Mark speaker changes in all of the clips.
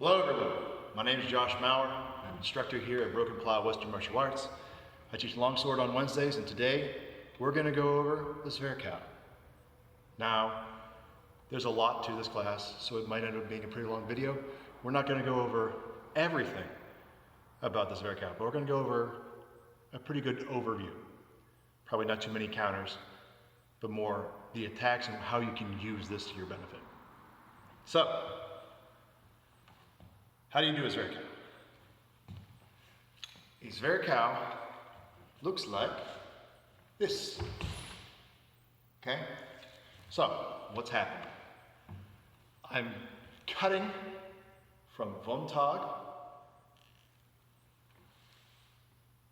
Speaker 1: Hello everyone, my name is Josh Maurer. I'm an instructor here at Broken Plow Western Martial Arts. I teach longsword on Wednesdays, and today we're going to go over the Zwerchau. Now, there's a lot to this class, so it might end up being a pretty long video. We're not going to go over everything about the Zwerchau, but we're going to go over a pretty good overview. Probably not too many counters, but more the attacks and how you can use this to your benefit. So, how do you do a Zwerchau? A Zwerchau looks like this. Okay? So, what's happening? I'm cutting from one tag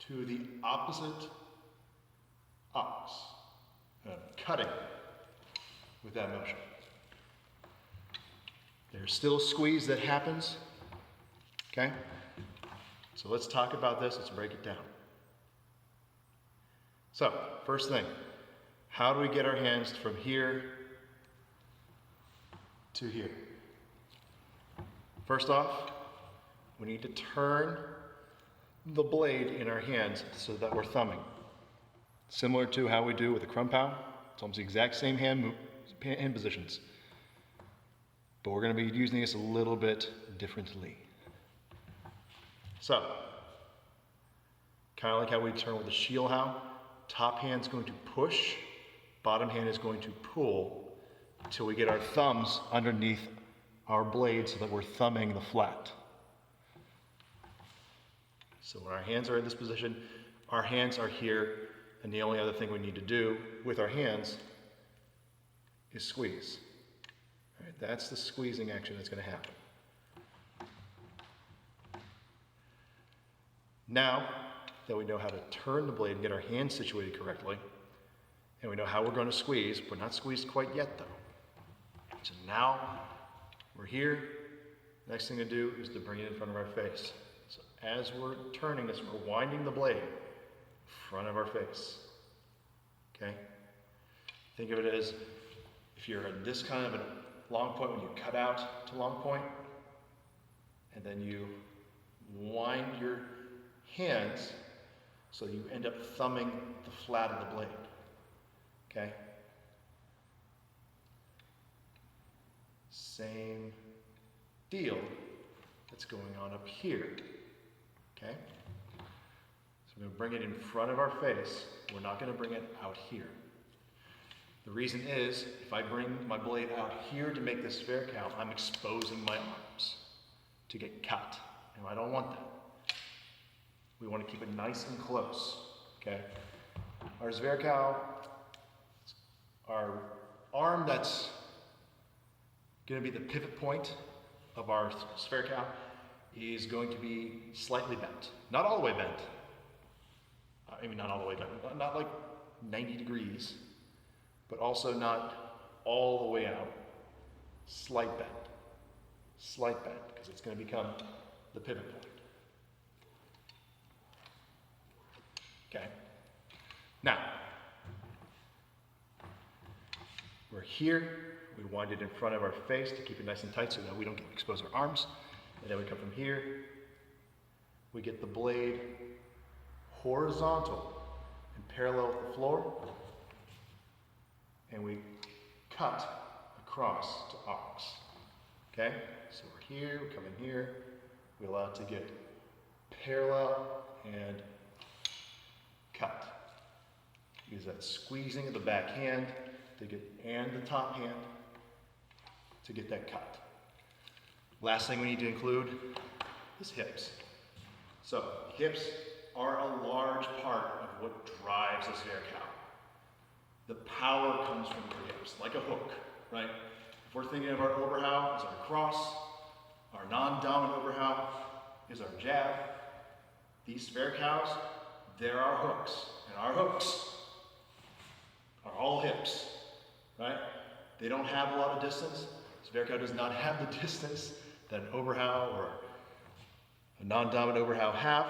Speaker 1: to the opposite ox. And I'm cutting with that motion. There's still a squeeze that happens. Okay? So let's talk about this. Let's break it down. So, first thing, how do we get our hands from here to here? First off, we need to turn the blade in our hands so that we're thumbing. Similar to how we do with the Krum Pao. It's almost the exact same hand positions. But we're going to be using this a little bit differently. So, kind of like how we turn with the Shield How, top hand's going to push, bottom hand is going to pull until we get our thumbs underneath our blade so that we're thumbing the flat. So when our hands are in this position, our hands are here, and the only other thing we need to do with our hands is squeeze. All right, that's the squeezing action that's going to happen. Now that we know how to turn the blade and get our hands situated correctly, and we know how we're going to squeeze, we're not squeezed quite yet though. So now we're here. Next thing to do is to bring it in front of our face. So as we're turning this, we're winding the blade in front of our face. Okay? Think of it as if you're at this kind of a long point when you cut out to long point, and then you wind your hands so you end up thumbing the flat of the blade. Okay? Same deal that's going on up here. Okay? So we're going to bring it in front of our face. We're not going to bring it out here. The reason is, if I bring my blade out here to make this Zwerchau, I'm exposing my arms to get cut. And I don't want that. We want to keep it nice and close, okay? Our Zwerchau, our arm that's going to be the pivot point of our Zwerchau is going to be slightly bent. Not all the way bent. I mean, not all the way bent. Not like 90 degrees, but also not all the way out. Slight bend. Slight bend, because it's going to become the pivot point. Okay. Now, we're here. We wind it in front of our face to keep it nice and tight so that we don't expose our arms. And then we come from here. We get the blade horizontal and parallel with the floor. And we cut across to ox. Okay? So we're here, we come in here. We allow it to get parallel and cut. Use that squeezing of the back hand to get, and the top hand to get that cut. Last thing we need to include is hips. So hips are a large part of what drives a Zwerchau. The power comes from your hips, like a hook, right? If we're thinking of our Overhau as our cross, our non-dominant Overhau is our jab. These Zwerchaus, there are hooks, and our hooks are all hips, right? They don't have a lot of distance. Zwerchau does not have the distance that an Overhau or a non-dominant Overhau have,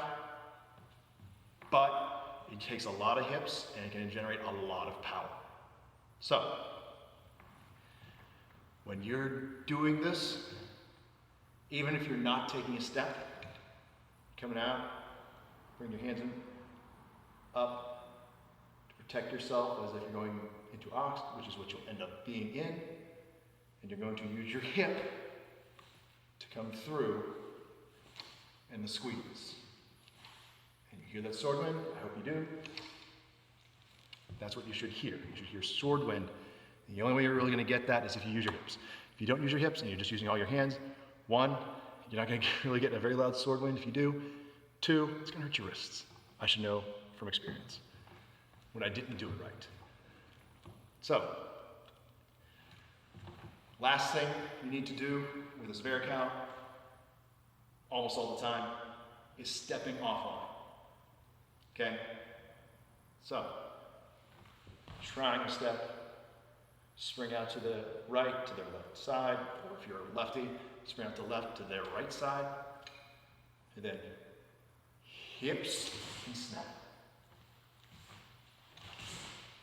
Speaker 1: but it takes a lot of hips and it can generate a lot of power. So, when you're doing this, Even if you're not taking a step, coming out, bring your hands in, up, to protect yourself as if you're going into ox, which is what you'll end up being in. And you're going to use your hip to come through and the squeeze. And you hear that sword wind? I hope you do. That's what you should hear. You should hear sword wind. And the only way you're really going to get that is if you use your hips. If you don't use your hips and you're just using all your hands, one, you're not going to really get a very loud sword wind if you do. Two, it's going to hurt your wrists. I should know from experience when I didn't do it right. So, last thing you need to do with a Zwerchau, almost all the time, is stepping off line. Okay? So, triangle step, spring out to the right, to their left side, or if you're a lefty, spring out to the left to their right side, and then hips and snap.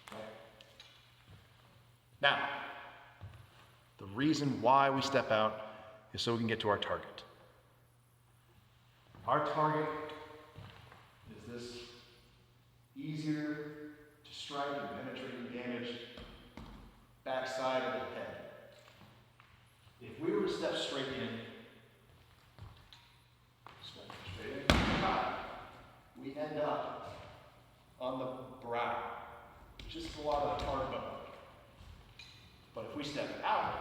Speaker 1: Okay? Now, the reason why we step out is so we can get to our target. Our target is this easier to strike and penetrate and damage backside of the head. If we were to step straight in, we end up on the brow, which is a lot of the tongue bone. But if we step out,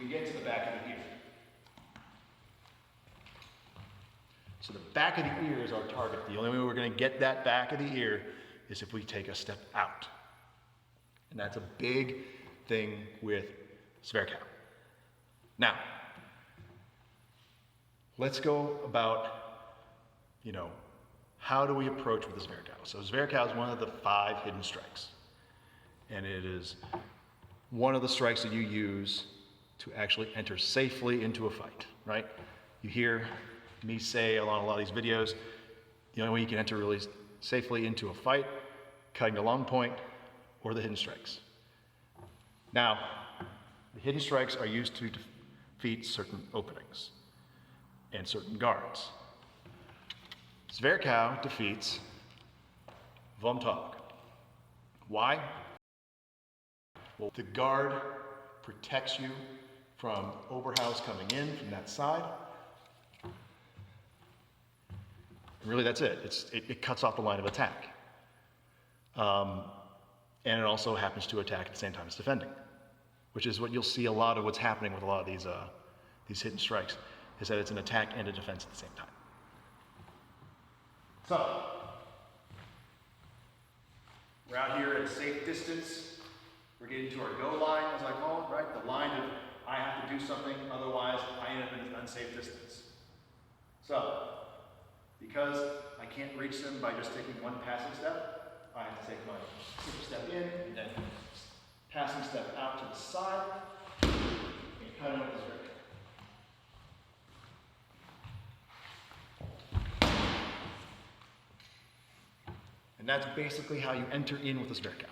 Speaker 1: we get to the back of the ear. So the back of the ear is our target. The only way we're going to get that back of the ear is if we take a step out. And that's a big thing with Zwerchau. Now, let's go about, how do we approach with the Zwerchau? So Zwerchau is one of the 5 hidden strikes. And it is one of the strikes that you use to actually enter safely into a fight, right? You hear me say along a lot of these videos, the only way you can enter really safely into a fight, cutting the long point, or the hidden strikes. Now, the hidden strikes are used to defeat certain openings and certain guards. Zwerchau defeats vom Tag. Why? Well, the guard protects you from Oberhaus coming in from that side. And really, that's it. It cuts off the line of attack. And it also happens to attack at the same time as defending, which is what you'll see a lot of what's happening with a lot of these hidden strikes, is that it's an attack and a defense at the same time. So, we're out here at a safe distance. We're getting to our go line, as I call it, right? The line of, I have to do something, otherwise I end up in an unsafe distance. So, because I can't reach them by just taking one passing step, I have to take my super step in, and then passing step out to the side, and cut in with this Zwerchau. And that's basically how you enter in with the Zwerchau.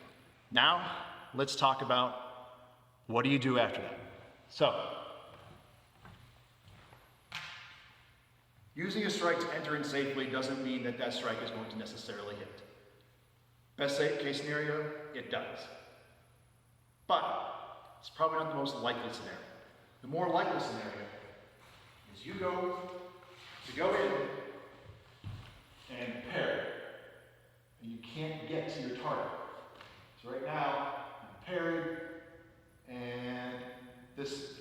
Speaker 1: Now, let's talk about what do you do after that. So, using a strike to enter in safely doesn't mean that that strike is going to necessarily hit. Best case scenario, it does. But it's probably not the most likely scenario. The more likely scenario is you go in and parry. And you can't get to your target. So right now, you parried, and this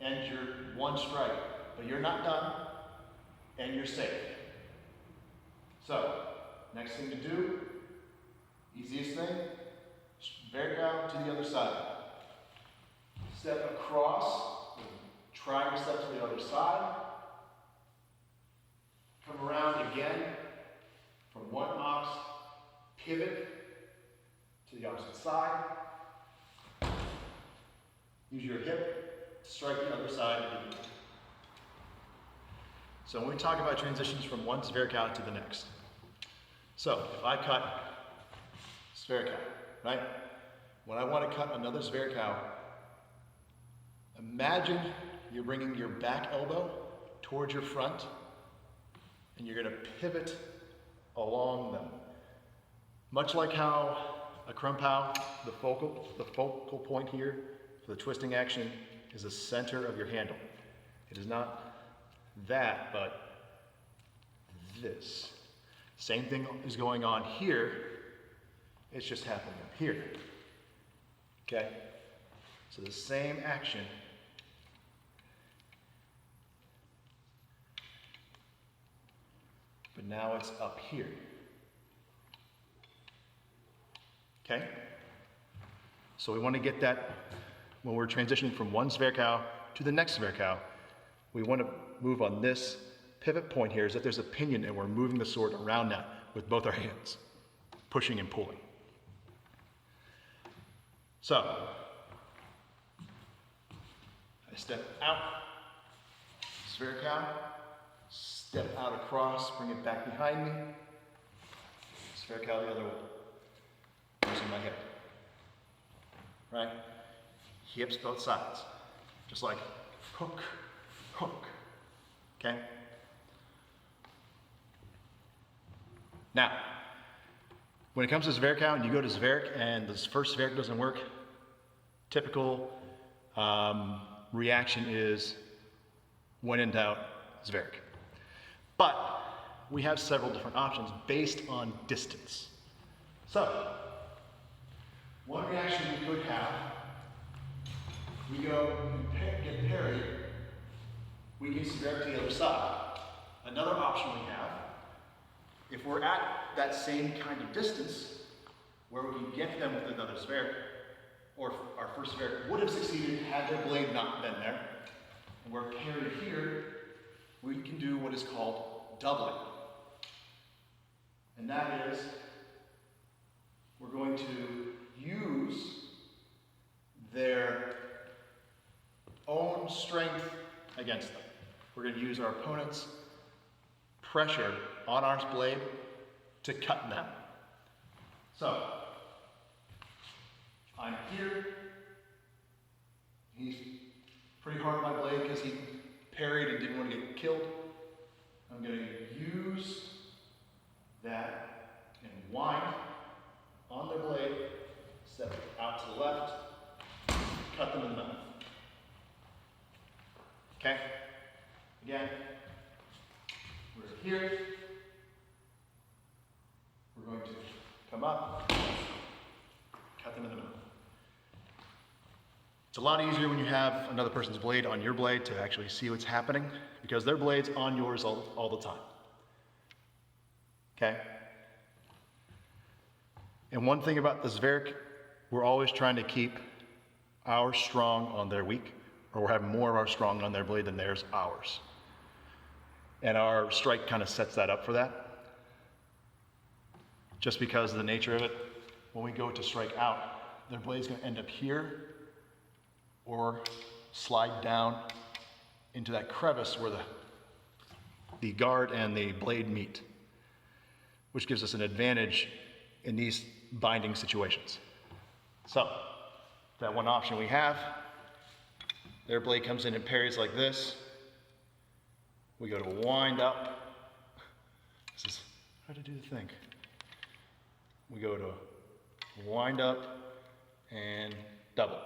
Speaker 1: ends your one strike. But you're not done, and you're safe. So, next thing to do, easiest thing, Zwerchau to the other side. Step across, triangle step to the other side. Come around again from one ox, pivot to the opposite side. Use your hip to strike the other side immediately. So when we talk about transitions from one Zwerchau to the next. So if I cut Zwerchau, right? when I want to cut another Zwerchau, imagine you're bringing your back elbow towards your front, and you're going to pivot along them. Much like how a Krumpau, the focal point here for the twisting action is the center of your handle. It is not that, but this. Same thing is going on here, it's just happening up here. Okay? So the same action, but now it's up here. Okay? So we want to get that when we're transitioning from one Zwerchau to the next Zwerchau. We want to move on this pivot point here, is that there's a pinion and we're moving the sword around that with both our hands, pushing and pulling. So, I step out, Zwerchau, step out across, bring it back behind me, Zwerchau the other way, using my hip, right? Hips both sides, just like hook, hook, okay? Now, when it comes to Zwerchau and you go to Zwerch and this first Zwerch doesn't work, typical reaction is, when in doubt, Zwerch. But we have several different options based on distance. So, one reaction we could have, we go and get parried, we can Zwerch to the other side. Another option we have, if we're at that same kind of distance, where we can get them with another Zwerch, or our first Zwerch would have succeeded had their blade not been there, and we're parried here, we can do what is called doubling. And that is, we're going to use their own strength against them. We're going to use our opponent's pressure on our blade to cut them. So, I'm here. He's pretty hard on my blade because he parried and didn't want to get killed. I'm going to use that and wind on their blade, step out to the left, cut them in the middle. Okay? Again, we're here. We're going to come up, cut them in the middle. It's a lot easier when you have another person's blade on your blade to actually see what's happening, because their blade's on yours all the time. Okay? And one thing about the Zwerch, we're always trying to keep our strong on their weak, or we're having more of our strong on their blade than theirs ours. And our strike kind of sets that up for that. Just because of the nature of it, when we go to strike out, their blade's going to end up here or slide down into that crevice where the guard and the blade meet, which gives us an advantage in these binding situations. So, that one option we have, their blade comes in and parries like this. We go to wind up. This is how to do the thing. We go to wind up and double.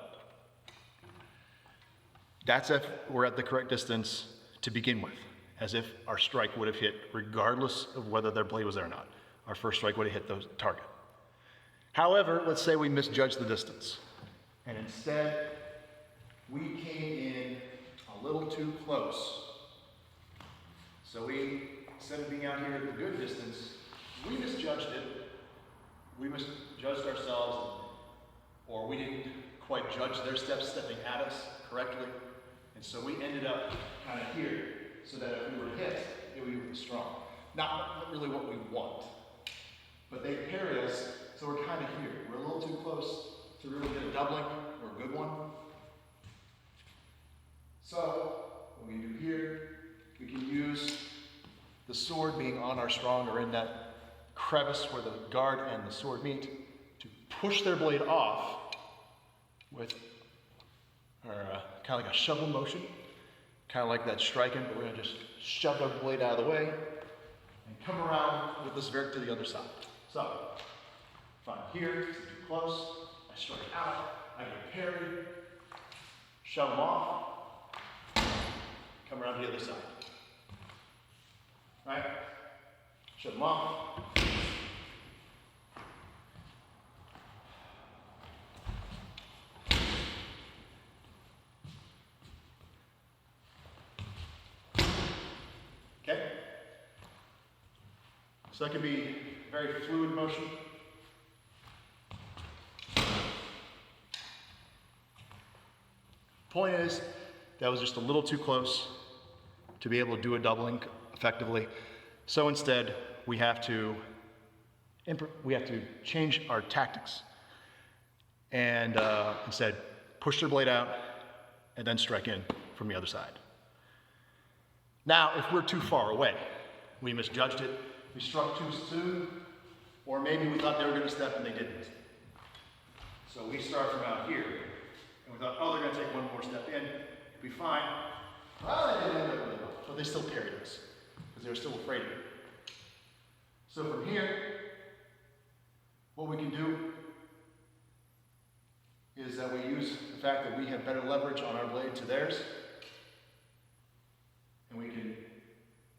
Speaker 1: That's if we're at the correct distance to begin with, as if our strike would have hit regardless of whether their blade was there or not. Our first strike would have hit the target. However, let's say we misjudged the distance, and instead we came in a little too close. So we, instead of being out here at the good distance, we misjudged it. We misjudged ourselves, or we didn't quite judge their steps stepping at us correctly. And so we ended up kind of here, so that if we were hit, we would be strong. Not really what we want. But they parry us, so we're kind of here. We're a little too close to really get a doubling or a good one. So, what we do here, we can use the sword being on our strong or in that crevice where the guard and the sword meet to push their blade off with our kind of like a shovel motion, kind of like that striking, but we're going to just shove our blade out of the way and come around with this Zwerch to the other side. So, if I'm here, it's too close, I strike out, I get a parry, shove them off, come around to the other side. Right? Shove them off. Okay? So that can be very fluid motion. Point is, that was just a little too close to be able to do a doubling effectively. So instead, we have to change our tactics and instead push their blade out and then strike in from the other side. Now, if we're too far away, we misjudged it, we struck too soon, or maybe we thought they were going to step and they didn't. So we start from out here, and we thought, oh, they're going to take one more step in, it'll be fine. Well, they didn't end up really well, but they still parried us, because they were still afraid of it. So from here, what we can do is that we use the fact that we have better leverage on our blade to theirs, and we can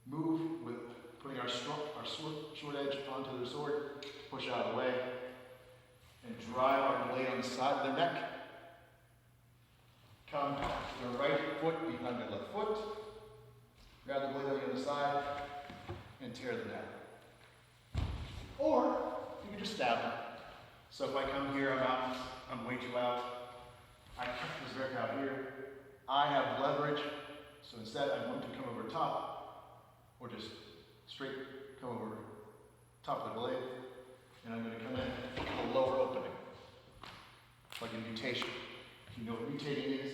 Speaker 1: move with putting our short edge onto their sword, push out of the way, and drive our blade on the side of their neck. Come their right foot behind their left foot, grab the blade on the other side, and tear them down. Or you can just stab them. So if I come here, I'm way too out. I cut this Zwerch out here. I have leverage, so instead I'm going to come over top, or just straight come over top of the blade, and I'm going to come in to the lower opening, like a mutation. If you know what mutating is,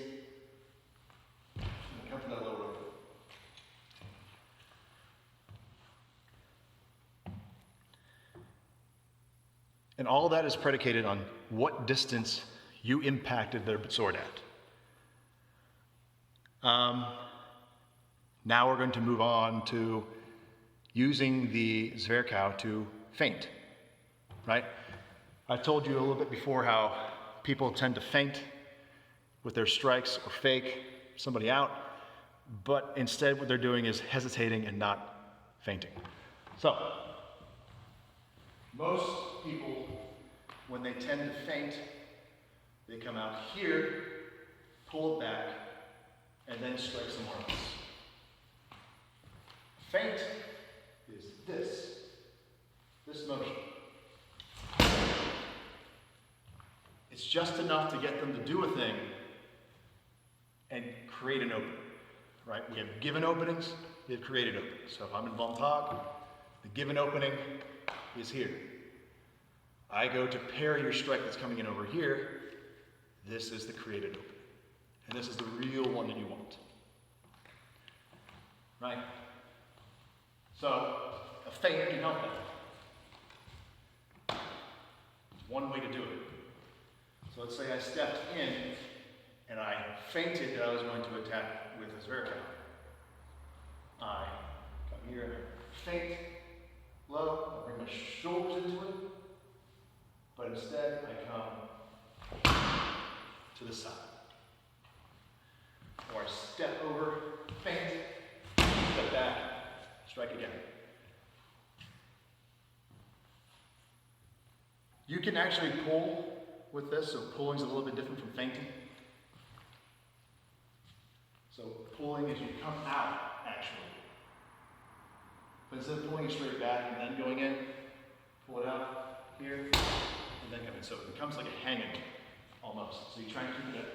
Speaker 1: I'm going to come to that lower opening. And all of that is predicated on what distance you impacted their sword at. Now we're going to move on to using the Zwerchau to feint, right? I told you a little bit before how people tend to feint with their strikes or fake somebody out, but instead what they're doing is hesitating and not feinting. So, most people, when they tend to feint, they come out here, pull it back, and then strike somewhere else. Feint is this motion. It's just enough to get them to do a thing and create an opening, right? We have given openings, we have created openings. So if I'm in Vontag, the given opening is here. I go to parry your strike that's coming in over here. This is the created opening. And this is the real one that you want. Right? So, a feint can help that. It's one way to do it. So let's say I stepped in and I feinted that I was going to attack with a Zwerchau. I come here and I feint low, I bring my shoulders into it, but instead I come to the side. Or I step over, feint, step back, strike again. You can actually pull with this, so pulling is a little bit different from feinting. So pulling is you come out, actually. But instead of pulling it straight back and then going in, pull it out here, and then come in. So it becomes like a hanging, almost. So you try and keep it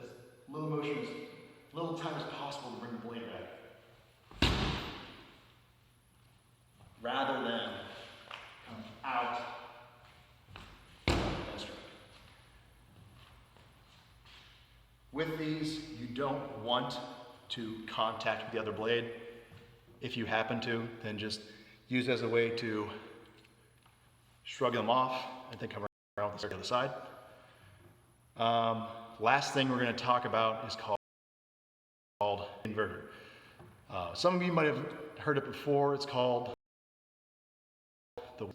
Speaker 1: as little motion, as little time as possible to bring the blade back. Rather than come out and strike. With these, you don't want to contact the other blade. If you happen to, then just use it as a way to shrug them off and then come around with the other side. Last thing we're going to talk about is called inverter. Some of you might have heard it before. It's called the,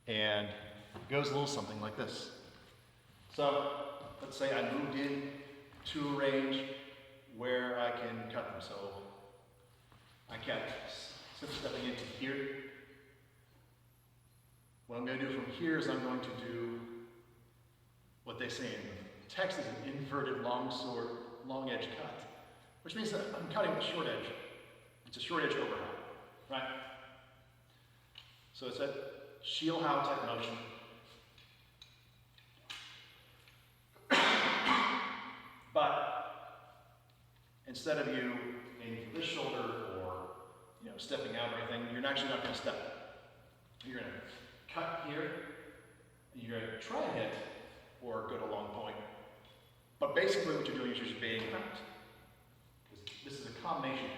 Speaker 1: and it goes a little something like this. So let's say I moved in to a range where I can cut them. So I kept stepping into here. What I'm going to do from here is I'm going to do what they say in the text is an inverted long edge cut, which means that I'm cutting the short edge. It's a short edge overhang, right? So it's a Zwerchau type motion. But instead of you aiming for this shoulder or stepping out or anything, you're actually not going to step. You're going to cut here. You're going to try and hit or go to a long point. But basically what you're doing is you're just baiting out. Because this is a combination cut.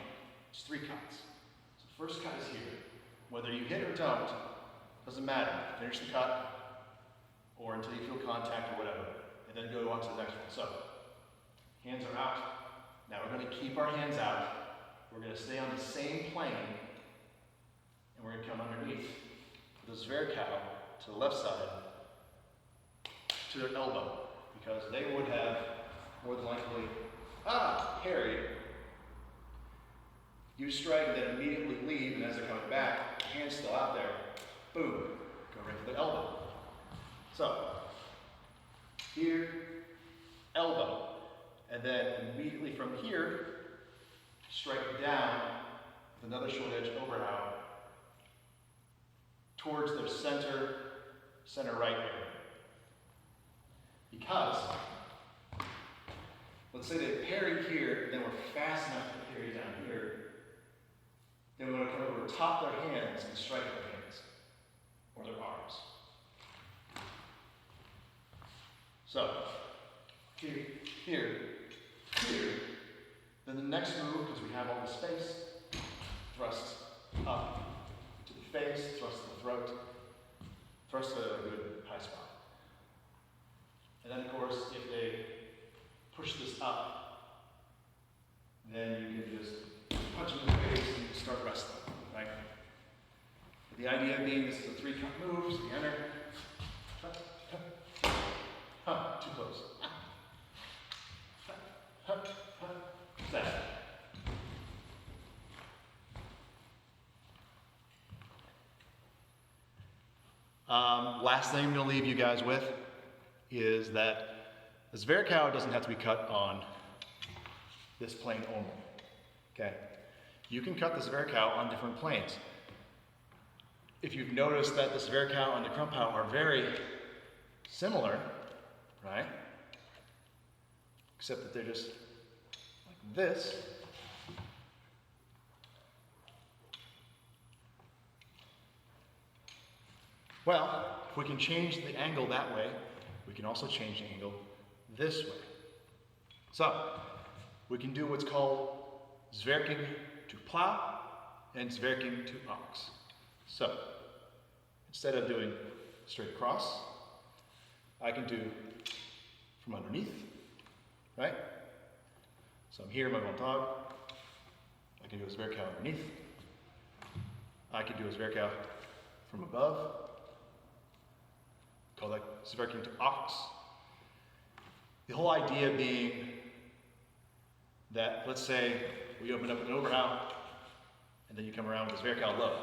Speaker 1: It's 3 cuts. So the first cut is here. Whether you hit or don't, doesn't matter. Finish the cut or until you feel contact or whatever. And then go on to the next one. So hands are out. Now we're going to keep our hands out. We're going to stay on the same plane. And we're going to come underneath the Zwerchau to the left side to their elbow. Because they would have more than likely parried. You strike and then immediately leave, and as they're coming back, hands still out there, boom, go right for the elbow. So, here, elbow, and then immediately from here, strike down with another short edge overhang towards their center right area. Because, let's say they parried here, then we're fast enough to parry down here, then we want to come over top their hands and strike their hands, or their arms. So, here, then the next move, because we have all the space, thrust up to the face, thrust to the throat, thrust to a good high spot. And then, of course, if they push this up, then you can just punch them in the face and start wrestling, right? But the idea being this is a 3 cut move, so you enter. Too close. That. Last thing I'm going to leave you guys with is that the Zwerchau doesn't have to be cut on this plane only. Okay? You can cut the Zwerchau on different planes. If you've noticed that the Zwerchau and the Krumpau are very similar, right? Except that they're just like this. Well, if we can change the angle that way, we can also change the angle this way. So, we can do what's called Zwerching to plow and Zwerching to ox. So, instead of doing straight across, I can do from underneath, right? So I'm here in my one dog. I can do a Zwerchau underneath. I can do a Zwerchau from above. Call that Zwerching to ox. The whole idea being that, let's say, we open up an overhang, and then you come around with a Zwerchau low,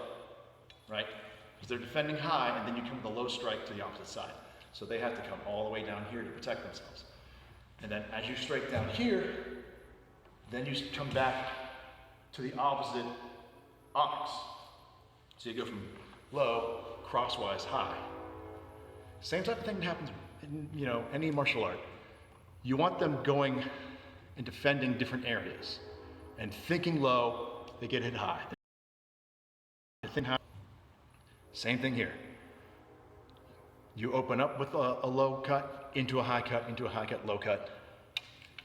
Speaker 1: right? Because they're defending high, and then you come with a low strike to the opposite side. So they have to come all the way down here to protect themselves. And then as you strike down here, then you come back to the opposite ox. So you go from low, crosswise, high. Same type of thing happens in any martial art. You want them going and defending different areas. And thinking low, they get hit high. They think high. Same thing here. You open up with a low cut, into a high cut, into a high cut, low cut.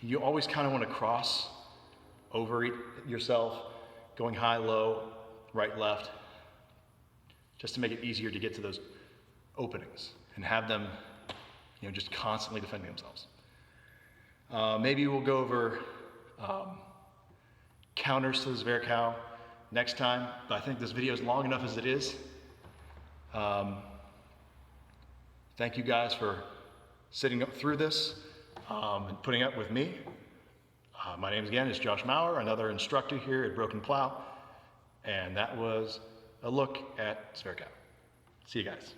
Speaker 1: You always kind of want to cross over yourself, going high, low, right, left, just to make it easier to get to those openings and have them, just constantly defending themselves. Maybe we'll go over counters to the Zwerchau next time, but I think this video is long enough as it is. Thank you guys for sitting up through this and putting up with me. My name again is Josh Maurer, another instructor here at Broken Plow, and that was a look at Zwerchau. See you guys.